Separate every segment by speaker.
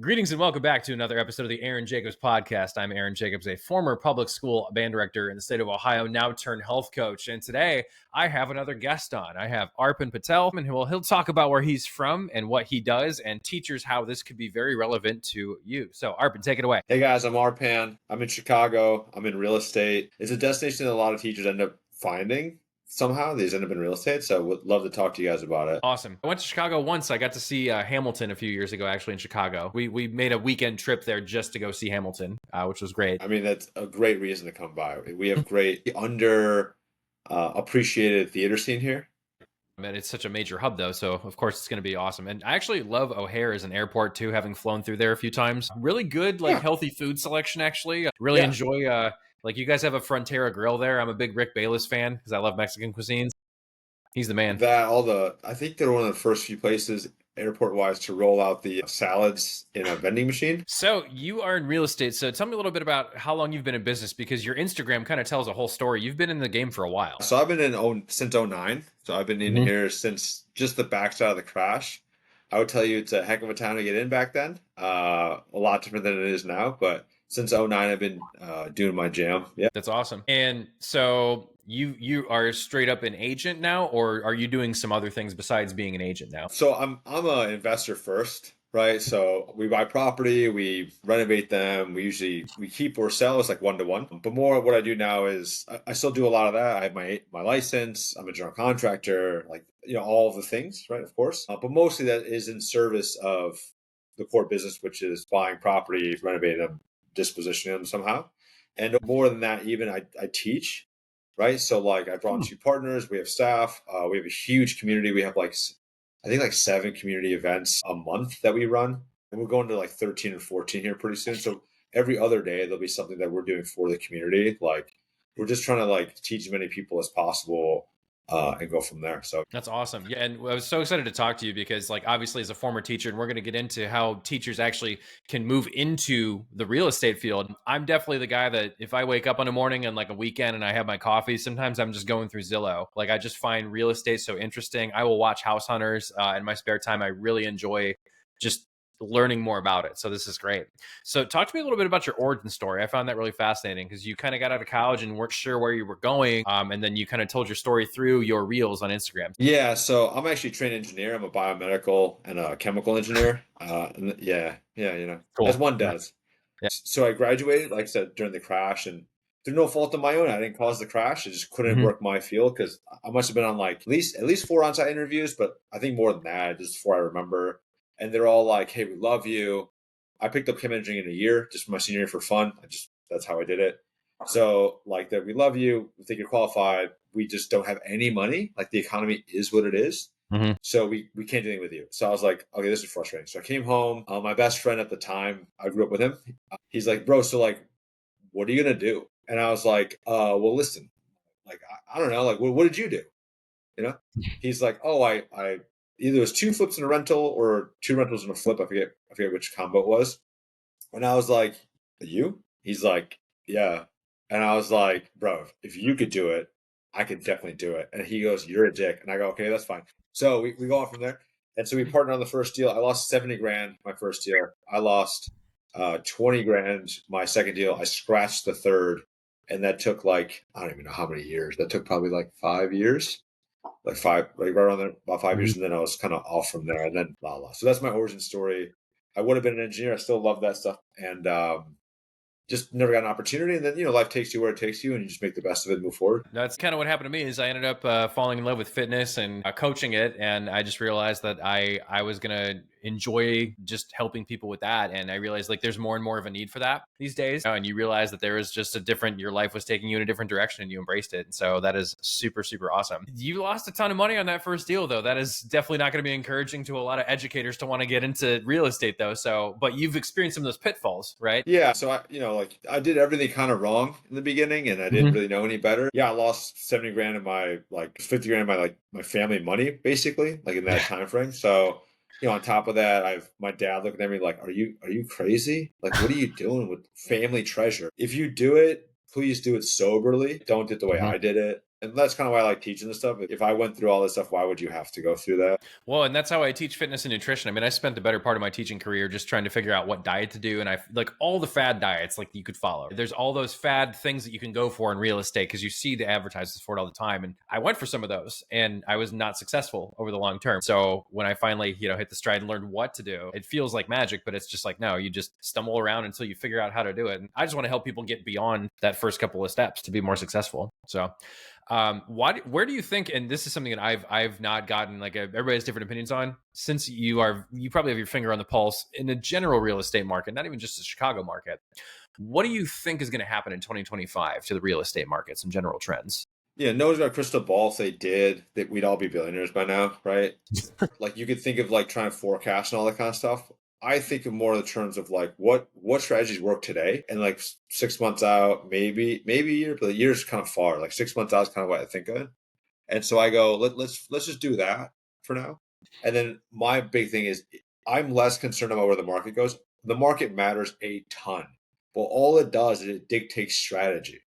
Speaker 1: Greetings and welcome back to another episode of the Aaron Jacobs podcast. I'm Aaron Jacobs, a former public school band director in the state of Ohio, now turned health coach. And today I have another guest on. I have Arpan Patel, and he'll talk about where he's from and what he does and teachers how this could be very relevant to you. So Arpan, take it away.
Speaker 2: Hey guys, I'm Arpan. I'm in Chicago. I'm in real estate. It's a destination that a lot of teachers end up finding somehow. These end up in real estate. So would love to talk to you guys about it.
Speaker 1: Awesome. I went to Chicago once. I got to see Hamilton a few years ago, actually, in Chicago. We made a weekend trip there just to go see Hamilton, which was great.
Speaker 2: I mean, that's a great reason to come by. We have great appreciated theater scene here.
Speaker 1: And it's such a major hub, though, so of course it's going to be awesome. And I actually love O'Hare as an airport, too, having flown through there a few times. Really good, healthy food selection, actually. Really enjoy, you guys have a Frontera grill there. I'm a big Rick Bayless fan because I love Mexican cuisines. He's the man.
Speaker 2: I think they're one of the first few places airport-wise to roll out the salads in a vending machine.
Speaker 1: So you are in real estate. So tell me a little bit about how long you've been in business, because your Instagram kind of tells a whole story. You've been in the game for a while.
Speaker 2: So I've been since 2009. So I've been in here since just the backside of the crash. I would tell you it's a heck of a time to get in back then. A lot different than it is now, but since 2009, I've been doing my jam. Yeah,
Speaker 1: that's awesome. And so you are straight up an agent now, or are you doing some other things besides being an agent now?
Speaker 2: So I'm an investor first, right? So we buy property, we renovate them. We keep or sell. It's like 1-to-1. But more what I do now is I still do a lot of that. I have my license. I'm a general contractor, all of the things, right? Of course. But mostly that is in service of the core business, which is buying property, renovating them, dispositioning them somehow. And more than that, even I teach. Right. So I brought on 2 partners. We have staff. We have a huge community. We have I think 7 community events a month that we run. And we're going to 13 or 14 here pretty soon. So every other day there'll be something that we're doing for the community. We're just trying to teach as many people as possible and go from there. So
Speaker 1: that's awesome. Yeah. And I was so excited to talk to you because obviously as a former teacher, and we're going to get into how teachers actually can move into the real estate field. I'm definitely the guy that if I wake up on a morning and a weekend and I have my coffee, sometimes I'm just going through Zillow. I just find real estate so interesting. I will watch House Hunters in my spare time. I really enjoy just learning more about it. So this is great. So talk to me a little bit about your origin story. I found that really fascinating because you kind of got out of college and weren't sure where you were going. And then you kind of told your story through your reels on Instagram.
Speaker 2: Yeah. So I'm actually a trained engineer. I'm a biomedical and a chemical engineer. Cool. As one does. Yeah. So I graduated, like I said, during the crash, and through no fault of my own. I didn't cause the crash. I just couldn't work my field because I must have been on at least 4 on-site interviews, but I think more than that, just before I remember. And they're all like, hey, we love you. I picked up chem engineering in a year, just for my senior year for fun. That's how I did it. So that we love you. We think you're qualified. We just don't have any money. The economy is what it is. Mm-hmm. So we can't do anything with you. So I was like, okay, this is frustrating. So I came home. My best friend at the time, I grew up with him. He's like, bro, so what are you going to do? And I was like, well, listen, I don't know. What did you do? He's like, oh, I either it was 2 flips in a rental or 2 rentals in a flip. I forget which combo it was. And I was like, you? He's like, yeah. And I was like, bro, if you could do it, I could definitely do it. And he goes, you're a dick. And I go, okay, that's fine. So we go on from there. And so we partnered on the first deal. I lost 70 grand my first deal. I lost 20 grand my second deal. I scratched the third. And that took I don't even know how many years. That took probably 5 years. Right around there, about 5 years, and then I was kind of off from there, and then So that's my origin story. I would have been an engineer. I still love that stuff, and just never got an opportunity. And then life takes you where it takes you, and you just make the best of it and move forward.
Speaker 1: That's kind of what happened to me. Is I ended up falling in love with fitness and coaching it, and I just realized that I was gonna enjoy just helping people with that. And I realized there's more and more of a need for that these days. And you realize that there is just your life was taking you in a different direction and you embraced it. And so that is super, super awesome. You lost a ton of money on that first deal though. That is definitely not going to be encouraging to a lot of educators to want to get into real estate though. So, but you've experienced some of those pitfalls, right?
Speaker 2: Yeah. So I did everything kind of wrong in the beginning and I didn't really know any better. Yeah. I lost 70 grand of my 50 grand of my family money, basically in that time frame. So, on top of that, my dad looking at me like, are you crazy? What are you doing with family treasure? If you do it, please do it soberly. Don't do it the way I did it. And that's kind of why I like teaching this stuff. If I went through all this stuff, why would you have to go through that?
Speaker 1: Well, and that's how I teach fitness and nutrition. I mean, I spent the better part of my teaching career just trying to figure out what diet to do. And I like all the fad diets like you could follow. There's all those fad things that you can go for in real estate because you see the advertisements for it all the time. And I went for some of those and I was not successful over the long term. So when I finally, hit the stride and learned what to do, it feels like magic, but it's just like, no, you just stumble around until you figure out how to do it. And I just want to help people get beyond that first couple of steps to be more successful. So where do you think, and this is something that I've not gotten, like, everybody has different opinions on, since you probably have your finger on the pulse in the general real estate market, not even just the Chicago market. What do you think is going to happen in 2025 to the real estate market, some general trends?
Speaker 2: Yeah, no one's got a crystal ball. If they did, that we'd all be billionaires by now, right? Like you could think of like trying to forecast and all that kind of stuff. I think of more in the terms of like what strategies work today, and like 6 months out, maybe a year, but the year's kind of far. Like 6 months out is kind of what I think of. And so I go, let's just do that for now. And then my big thing is I'm less concerned about where the market goes. The market matters a ton. Well, all it does is it dictates strategy.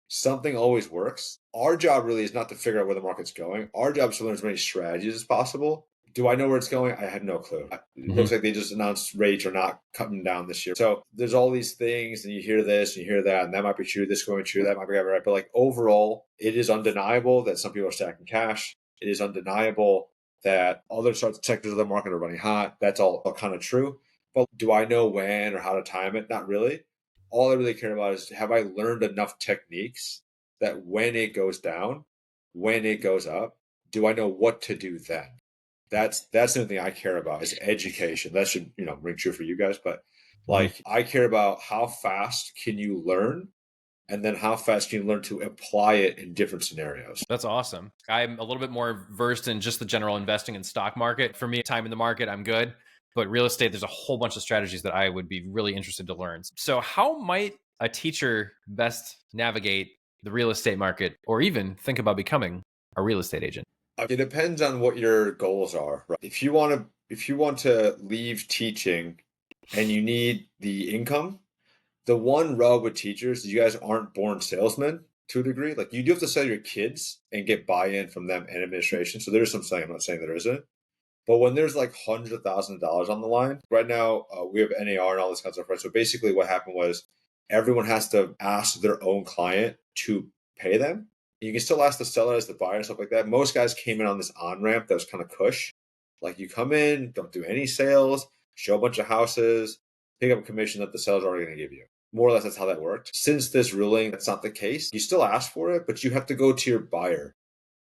Speaker 2: Something always works. Our job really is not to figure out where the market's going. Our job is to learn as many strategies as possible. Do I know where it's going? I have no clue. It looks like they just announced rates are not cutting down this year. So there's all these things, and you hear this and you hear that, and that might be true. This going true, that might be right. But like overall, it is undeniable that some people are stacking cash. It is undeniable that other sectors of the market are running hot. That's all kind of true. But do I know when or how to time it? Not really. All I really care about is, have I learned enough techniques that when it goes down, when it goes up, do I know what to do then? That's the only thing I care about is education. That should, ring true for you guys. But like I care about how fast can you learn, and then how fast can you learn to apply it in different scenarios.
Speaker 1: That's awesome. I'm a little bit more versed in just the general investing in stock market. For me, time in the market, I'm good. But real estate, there's a whole bunch of strategies that I would be really interested to learn. So how might a teacher best navigate the real estate market, or even think about becoming a real estate agent?
Speaker 2: It depends on what your goals are. Right? If you want to leave teaching and you need the income, the one rub with teachers is you guys aren't born salesmen to a degree. Like you do have to sell your kids and get buy-in from them and administration. So there's some saying, I'm not saying there isn't. But when there's like hundreds of thousands of dollars on the line, right now we have NAR and all this kind of stuff, right? So basically what happened was everyone has to ask their own client to pay them. You can still ask the seller as the buyer and stuff like that. Most guys came in on this on-ramp that was kind of cush. Like you come in, don't do any sales, show a bunch of houses, pick up a commission that the seller's already going to give you. More or less, that's how that worked. Since this ruling, that's not the case. You still ask for it, but you have to go to your buyer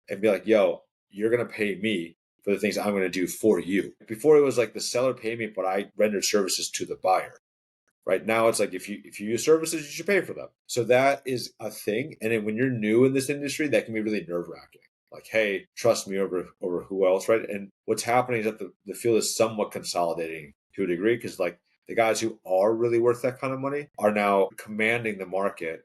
Speaker 2: and be like, yo, you're going to pay me for the things I'm going to do for you. Before it was like the seller paid me, but I rendered services to the buyer. Right now, it's like if you use services, you should pay for them. So that is a thing. And then when you're new in this industry, that can be really nerve wracking. Like, hey, trust me over who else, right? And what's happening is that the field is somewhat consolidating to a degree, because like the guys who are really worth that kind of money are now commanding the market,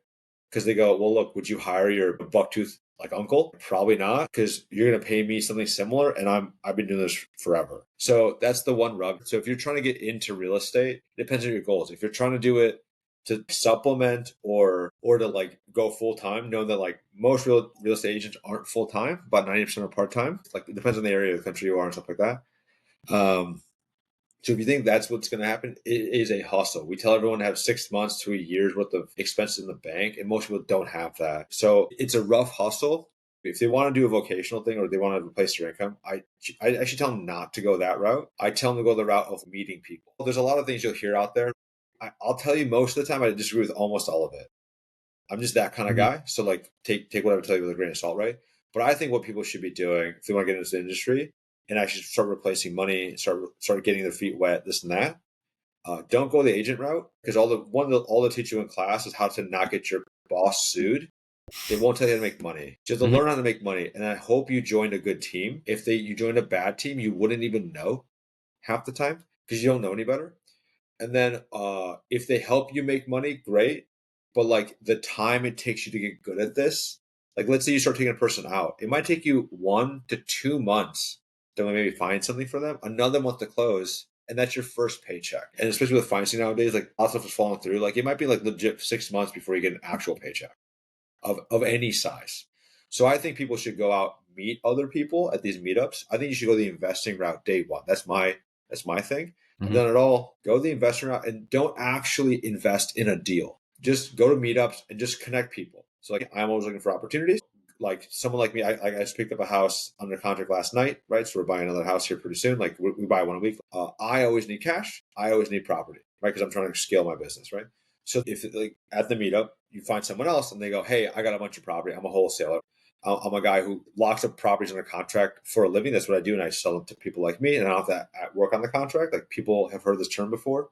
Speaker 2: because they go, well, look, would you hire your bucktooth like uncle? Probably not, because you're going to pay me something similar, and I've been doing this forever. So that's the one rub. So if you're trying to get into real estate, it depends on your goals. If you're trying to do it to supplement or to like go full time, know that like most real estate agents aren't full time. About 90% are part time. Like it depends on the area of the country you are and stuff like that. So if you think that's what's going to happen, it is a hustle. We tell everyone to have 6 months to a year's worth of expenses in the bank, and most people don't have that. So it's a rough hustle. If they want to do a vocational thing or they want to replace their income, I should tell them not to go that route. I tell them to go the route of meeting people. There's a lot of things you'll hear out there. I'll tell you most of the time I disagree with almost all of it. I'm just that kind of guy. So like take what I tell you with a grain of salt, right? But I think what people should be doing if they want to get into the industry and actually start replacing money, start getting their feet wet, this and that. Don't go the agent route, because all they teach you in class is how to not get your boss sued. They won't tell you how to make money. Just to learn how to make money. And I hope you joined a good team. If you joined a bad team, you wouldn't even know half the time, because you don't know any better. And then if they help you make money, great. But like the time it takes you to get good at this, like let's say you start taking a person out, it might take you 1 to 2 months to maybe find something for them, another month to close, and that's your first paycheck. And especially with financing nowadays, like a lot of stuff is falling through. Like it might be like legit 6 months before you get an actual paycheck of any size. So I think people should go out, meet other people at these meetups. I think you should go the investing route day one. That's my thing. And
Speaker 1: Mm-hmm.
Speaker 2: then go the investing route and don't actually invest in a deal. Just go to meetups and just connect people. So like I'm always looking for opportunities. Like someone like me, I just picked up a house under contract last night, right? So we're buying another house here pretty soon. Like we buy one a week. I always need cash. I always need property, right? Because I'm trying to scale my business, right? So if like at the meetup you find someone else and they go, "Hey, I got a bunch of property. I'm a wholesaler. I'm a guy who locks up properties under contract for a living. That's what I do, and I sell them to people like me. And I don't have to work on the contract. Like people have heard this term before.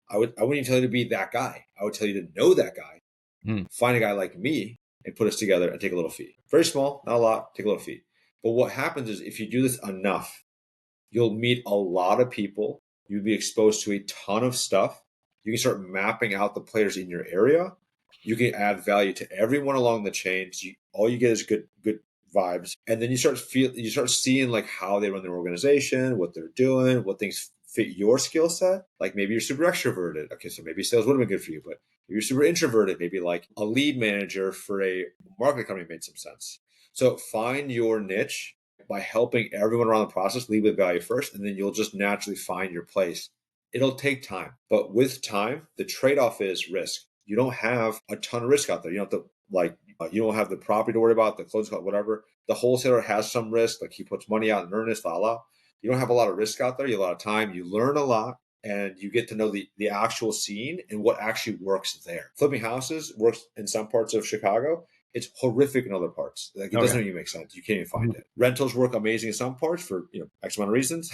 Speaker 2: I wouldn't tell you to be that guy. I would tell you to know that guy.
Speaker 1: Mm.
Speaker 2: Find a guy like me and put us together and take a little fee. Very small, not a lot. Take a little fee. But what happens is if you do this enough, you'll meet a lot of people. You'll be exposed to a ton of stuff. You can start mapping out the players in your area. You can add value to everyone along the chain. So all you get is good vibes, and then you start seeing like how they run their organization, what they're doing, what things fit your skill set. Like maybe you're super extroverted. Okay, so maybe sales would have been good for you, but if you're super introverted, maybe like a lead manager for a marketing company made some sense. So find your niche by helping everyone around the process lead with value first, and then you'll just naturally find your place. It'll take time, but with time, the trade-off is risk. You don't have a ton of risk out there. You don't have to you don't have the property to worry about, the closing cost, whatever. The wholesaler has some risk, like he puts money out in earnest, You don't have a lot of risk out there. You have a lot of time. You learn a lot, and you get to know the actual scene and what actually works there. Flipping houses works in some parts of Chicago. It's horrific in other parts. Like it doesn't even make sense. You can't even find it. Rentals work amazing in some parts for X amount of reasons,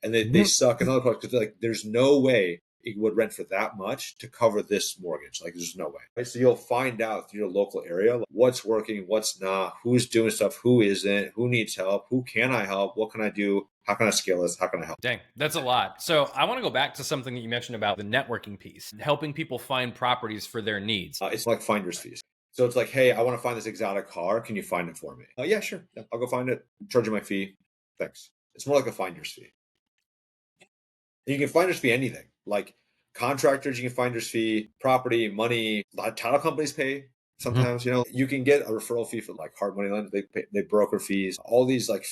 Speaker 2: and they suck in other parts because like there's no way it would rent for that much to cover this mortgage. Like there's no way. Right? So you'll find out through your local area like, what's working, what's not, who's doing stuff, who isn't, who needs help, who can I help, what can I do, how can I scale this, how can I help.
Speaker 1: Dang, that's a lot. So I want to go back to something that you mentioned about the networking piece, helping people find properties for their needs.
Speaker 2: It's like finder's fees. So it's like, hey, I want to find this exotic car. Can you find it for me? Yeah, sure. Yeah, I'll go find it. Charge you my fee. Thanks. It's more like a finder's fee. You can finder's fee anything. Like contractors, you can finder's fee, property, money. A lot of title companies pay sometimes. You can get a referral fee for like hard money lenders. They broker fees. All these like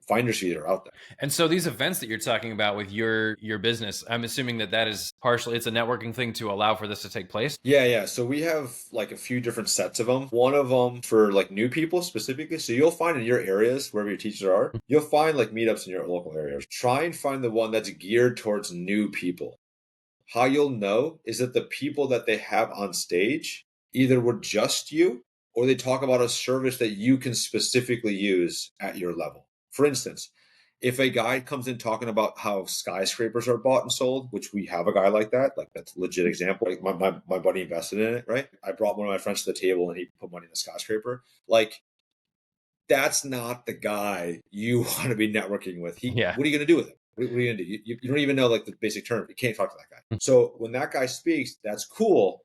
Speaker 2: finder's fees are out there.
Speaker 1: And so these events that you're talking about with your business, I'm assuming that is partially it's a networking thing to allow for this to take place.
Speaker 2: Yeah. So we have like a few different sets of them. One of them for like new people specifically. So you'll find in your areas, wherever your teachers are, you'll find like meetups in your local areas. Try and find the one that's geared towards new people. How you'll know is that the people that they have on stage either were just you or they talk about a service that you can specifically use at your level. For instance, if a guy comes in talking about how skyscrapers are bought and sold, which we have a guy like that, like that's a legit example. Like my buddy invested in it, right? I brought one of my friends to the table and he put money in the skyscraper. Like that's not the guy you want to be networking with.
Speaker 1: Yeah.
Speaker 2: What are you going to do with him? What are you going to do? You don't even know like the basic term. You can't talk to that guy. So when that guy speaks, that's cool.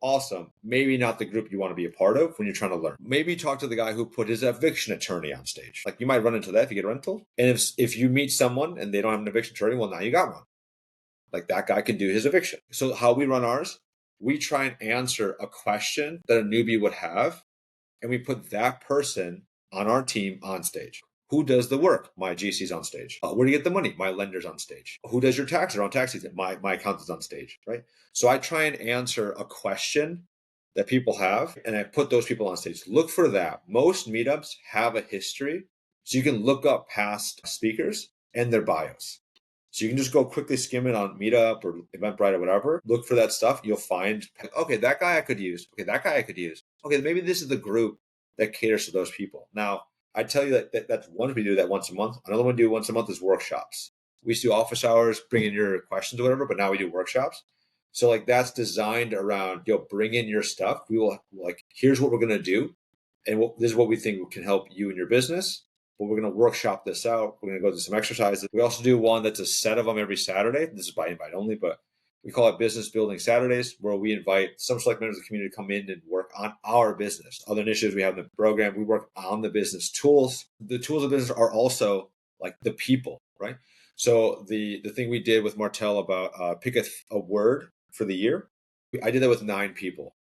Speaker 2: Awesome. Maybe not the group you want to be a part of when you're trying to learn. Maybe talk to the guy who put his eviction attorney on stage. Like you might run into that if you get a rental. And if you meet someone and they don't have an eviction attorney, well, now you got one. Like that guy can do his eviction. So how we run ours, we try and answer a question that a newbie would have, and we put that person on our team on stage. Who does the work? My GC's on stage. Where do you get the money? My lender's on stage. Who does your taxes on tax season? My accountant's on stage, right? So I try and answer a question that people have, and I put those people on stage. Look for that. Most meetups have a history, so you can look up past speakers and their bios. So you can just go quickly skim it on Meetup or Eventbrite or whatever. Look for that stuff. You'll find, okay, that guy I could use. Okay, that guy I could use. Okay, maybe this is the group that caters to those people. Now, I tell you that's one we do that once a month. Another one we do once a month is workshops. We used to do office hours, bring in your questions or whatever, but now we do workshops. So like that's designed around, bring in your stuff. We will like, here's what we're going to do. And this is what we think can help you in your business. But we're going to workshop this out. We're going to go through some exercises. We also do one that's a set of them every Saturday. This is by invite only, but we call it Business Building Saturdays, where we invite some select members of the community to come in and work on our business. Other initiatives we have in the program, we work on the business tools. The tools of business are also like the people, right? So the thing we did with Martel about pick a word for the year, I did that with 9 people.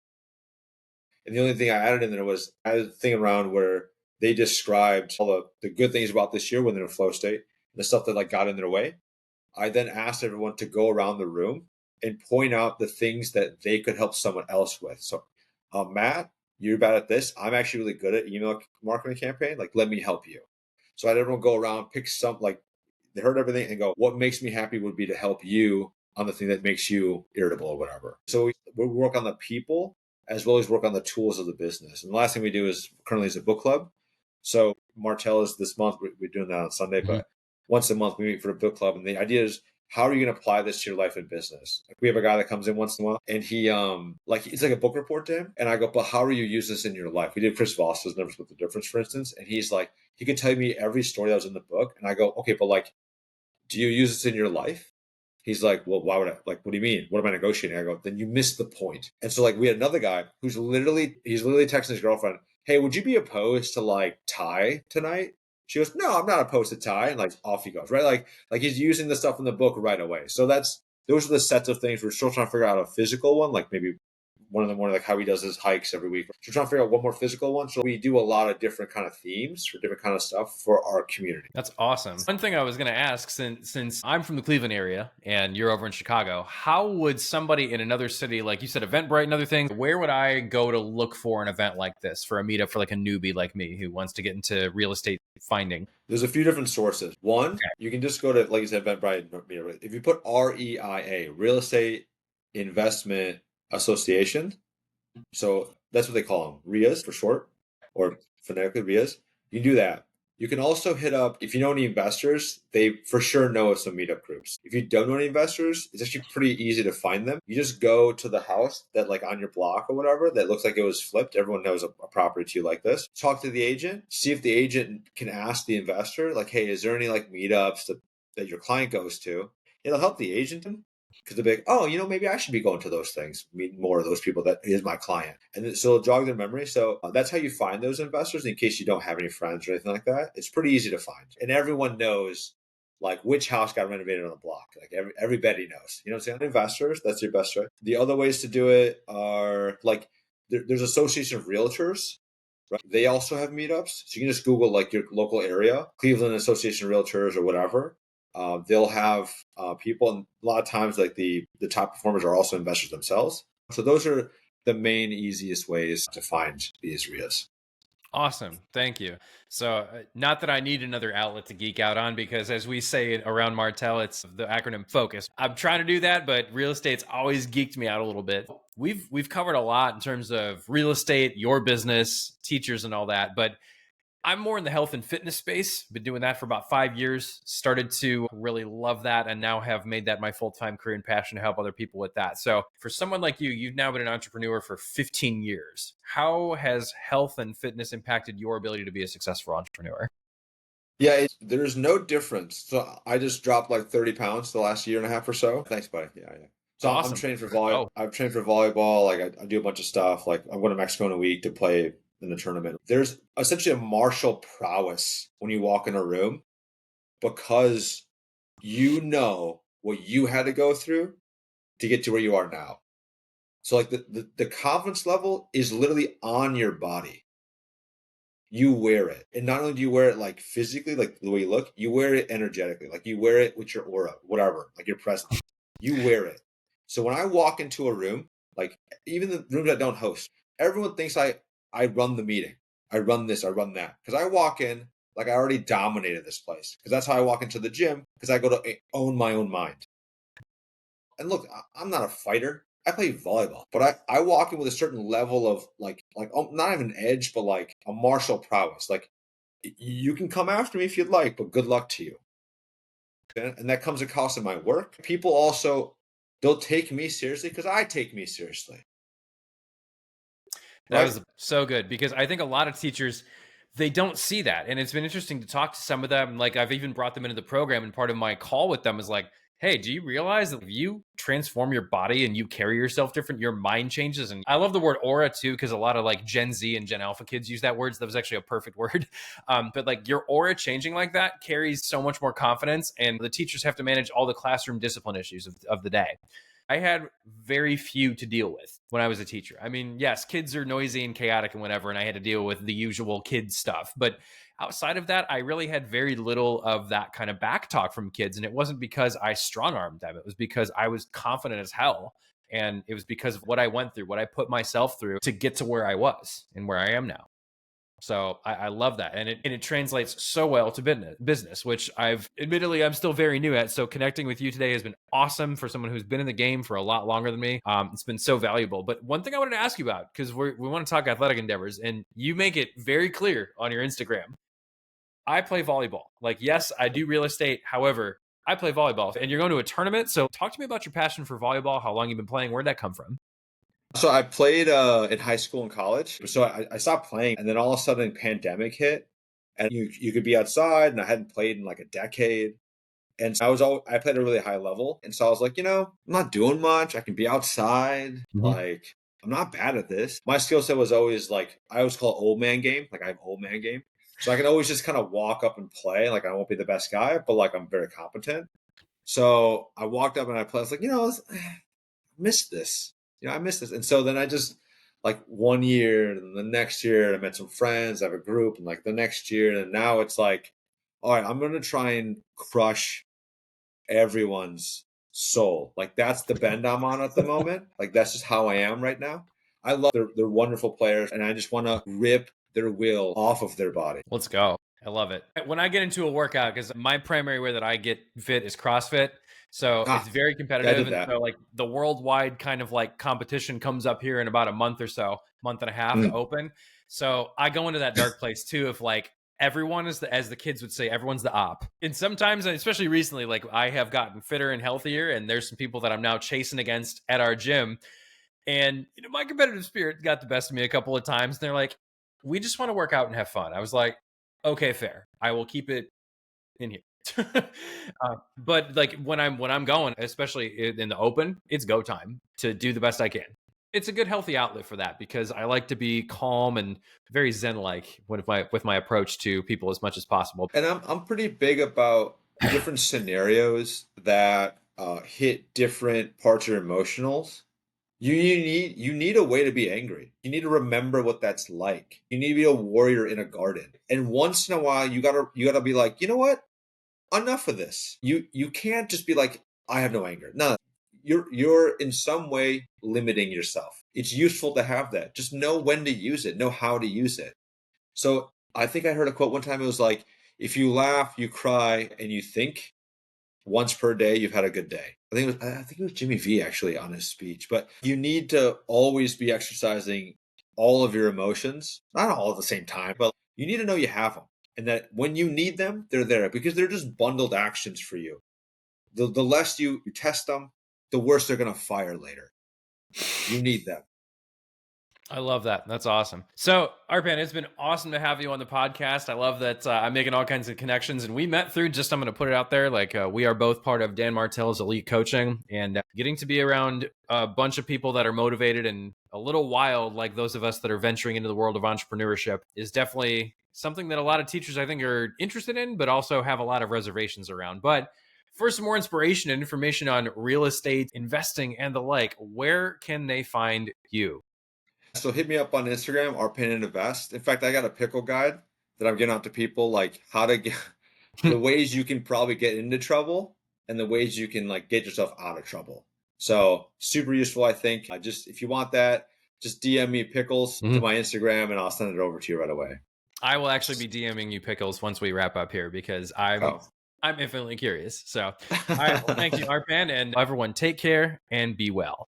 Speaker 2: And the only thing I added in there was I had a thing around where they described all the good things about this year when they're in flow state, the stuff that like got in their way. I then asked everyone to go around the room and point out the things that they could help someone else with. So, Matt, you're bad at this. I'm actually really good at email marketing campaign. Like, let me help you. So I had everyone go around, pick some, like, they heard everything and go, what makes me happy would be to help you on the thing that makes you irritable or whatever. So we work on the people as well as work on the tools of the business. And the last thing we do is currently is a book club. So Martell is this month, we're doing that on Sunday, but once a month we meet for a book club. And the idea is, how are you going to apply this to your life and business? Like we have a guy that comes in once in a while and he, like, it's like a book report to him. And I go, but how are you use this in your life? We did Chris Voss's Never Split the Difference, for instance. And he's like, he could tell me every story that was in the book. And I go, okay, but like, do you use this in your life? He's like, well, why would I? Like, what do you mean? What am I negotiating? I go, then you missed the point. And so like we had another guy he's literally texting his girlfriend, hey, would you be opposed to like tie tonight? She goes, no, I'm not opposed to tie. And like off he goes, right? Like he's using the stuff in the book right away. So those are the sets of things. We're still trying to figure out a physical one, like maybe one of the more like how he does his hikes every week. So we're trying to figure out one more physical one. So we do a lot of different kind of themes for different kind of stuff for our community.
Speaker 1: That's awesome. One thing I was going to ask, since I'm from the Cleveland area and you're over in Chicago, how would somebody in another city, like you said, Eventbrite and other things, where would I go to look for an event like this for a meetup for like a newbie like me who wants to get into real estate finding?
Speaker 2: There's a few different sources. One, you can just go to, like you said, Eventbrite. If you put REIA, Real Estate Investment Association, so that's what they call them, RIAs for short, or phonetically RIAs. You can do that. You can also hit up, if you know any investors, they for sure know of some meetup groups. If you don't know any investors, it's actually pretty easy to find them. You just go to the house that like on your block or whatever that looks like it was flipped. Everyone knows a property to you like this. Talk to the agent, see if the agent can ask the investor, like, hey, is there any like meetups that your client goes to? It'll help the agent because they'll be like, oh, maybe I should be going to those things, meet more of those people that is my client. And so it'll jog their memory. So that's how you find those investors in case you don't have any friends or anything like that. It's pretty easy to find. And everyone knows like which house got renovated on the block. Like everybody knows, you know what I'm saying? Investors, that's your best way. The other ways to do it are like there's Association of Realtors. Right. They also have meetups. So you can just Google like your local area, Cleveland Association of Realtors or whatever. They'll have people, and a lot of times like the top performers are also investors themselves. So those are the main easiest ways to find these RIAs.
Speaker 1: Awesome. Thank you. So not that I need another outlet to geek out on, because as we say around Martell, it's the acronym FOCUS. I'm trying to do that, but real estate's always geeked me out a little bit. We've covered a lot in terms of real estate, your business, teachers and all that, but I'm more in the health and fitness space. Been doing that for about 5 years. Started to really love that and now have made that my full-time career and passion to help other people with that. So for someone like you, you've now been an entrepreneur for 15 years. How has health and fitness impacted your ability to be a successful entrepreneur?
Speaker 2: Yeah, there's no difference. So I just dropped like 30 pounds the last year and a half or so. Thanks, buddy. Yeah. So awesome. I'm trained for volleyball. I've trained for volleyball. Like I do a bunch of stuff. Like I'm going to Mexico in a week to play in the tournament. There's essentially a martial prowess when you walk in a room because you know what you had to go through to get to where you are now. So like the confidence level is literally on your body. You wear it. And not only do you wear it like physically, like the way you look, you wear it energetically. Like you wear it with your aura, whatever, like your presence. You wear it. So when I walk into a room, like even the rooms that don't host, everyone thinks I run the meeting. I run this, I run that. Because I walk in like I already dominated this place. Because that's how I walk into the gym, because I go to own my own mind. And look, I'm not a fighter. I play volleyball, but I walk in with a certain level of like not even an edge, but like a martial prowess. Like you can come after me if you'd like, but good luck to you. And that comes across in my work. People also, they'll take me seriously because I take me seriously.
Speaker 1: That was so good, because I think a lot of teachers, they don't see that. And it's been interesting to talk to some of them. Like I've even brought them into the program, and part of my call with them is like, hey, do you realize that if you transform your body and you carry yourself different, your mind changes? And I love the word aura too, because a lot of like Gen Z and Gen Alpha kids use that word. So that was actually a perfect word. But like your aura changing like that carries so much more confidence, and the teachers have to manage all the classroom discipline issues of the day. I had very few to deal with when I was a teacher. I mean, yes, kids are noisy and chaotic and whatever, and I had to deal with the usual kid stuff. But outside of that, I really had very little of that kind of back talk from kids. And it wasn't because I strong armed them, it was because I was confident as hell. And it was because of what I went through, what I put myself through to get to where I was and where I am now. So I love that. And it translates so well to business, which I'm still very new at. So connecting with you today has been awesome for someone who's been in the game for a lot longer than me. It's been so valuable. But one thing I wanted to ask you about, because we want to talk athletic endeavors, and you make it very clear on your Instagram. I play volleyball. Like, yes, I do real estate. However, I play volleyball, and you're going to a tournament. So talk to me about your passion for volleyball, how long you've been playing, where'd that come from?
Speaker 2: So I played in high school and college. So I stopped playing, and then all of a sudden, pandemic hit, and you could be outside, and I hadn't played in like a decade. And so I played at a really high level, and so I was like, I'm not doing much. I can be outside. Like, I'm not bad at this. My skill set was always like, I always call it old man game. Like, I have old man game, so I can always just kind of walk up and play. Like, I won't be the best guy, but like I'm very competent. So I walked up and I played. I was like, I missed this. I missed this. And so then I just like 1 year, and the next year I met some friends, I have a group, and like the next year, and now it's like, all right, I'm gonna try and crush everyone's soul. Like that's the bend I'm on at the moment. Like that's just how I am right now. I love they're wonderful players, and I just want to rip their will off of their body.
Speaker 1: Let's go. I love it. When I get into a workout, because my primary way that I get fit is CrossFit. So it's very
Speaker 2: I
Speaker 1: competitive.
Speaker 2: did
Speaker 1: And
Speaker 2: that.
Speaker 1: so like the worldwide kind of like competition comes up here in about a month or so, month and a half to open. So I go into that dark place too of like everyone is as the kids would say, everyone's the op. And sometimes, and especially recently, like I have gotten fitter and healthier, and there's some people that I'm now chasing against at our gym. And my competitive spirit got the best of me a couple of times. And they're like, we just want to work out and have fun. I was like, okay, fair. I will keep it in here. But like when I'm going, especially in the open, it's go time to do the best I can. It's a good healthy outlet for that because I like to be calm and very zen like with my approach to people as much as possible.
Speaker 2: And I'm pretty big about different scenarios that hit different parts of your emotionals. You need a way to be angry. You need to remember what that's like. You need to be a warrior in a garden. And once in a while you gotta be like, you know what? Enough of this. You can't just be like, I have no anger. No. You're in some way limiting yourself. It's useful to have that. Just know when to use it, know how to use it. So I think I heard a quote one time. It was like, if you laugh, you cry, and you think once per day, you've had a good day. I think it was Jimmy V actually on his speech. But you need to always be exercising all of your emotions, not all at the same time, but you need to know you have them, and that when you need them, they're there because they're just bundled actions for you. The less you test them, the worse they're going to fire later. You need them.
Speaker 1: I love that. That's awesome. So, Arpan, it's been awesome to have you on the podcast. I love that I'm making all kinds of connections, and we met through I'm going to put it out there. Like we are both part of Dan Martell's elite coaching, and getting to be around a bunch of people that are motivated and a little wild, like those of us that are venturing into the world of entrepreneurship, is definitely something that a lot of teachers I think are interested in, but also have a lot of reservations around. But for some more inspiration and information on real estate investing and the like, where can they find you?
Speaker 2: So hit me up on Instagram, Arpan Invest. In fact, I got a pickle guide that I'm getting out to people, like how to get the ways you can probably get into trouble and the ways you can like get yourself out of trouble. So super useful, I think. Just if you want that, just DM me pickles to my Instagram and I'll send it over to you right away.
Speaker 1: I will actually be DMing you pickles once we wrap up here because I'm infinitely curious. So, all right, well, thank you, Arpan, and everyone take care and be well.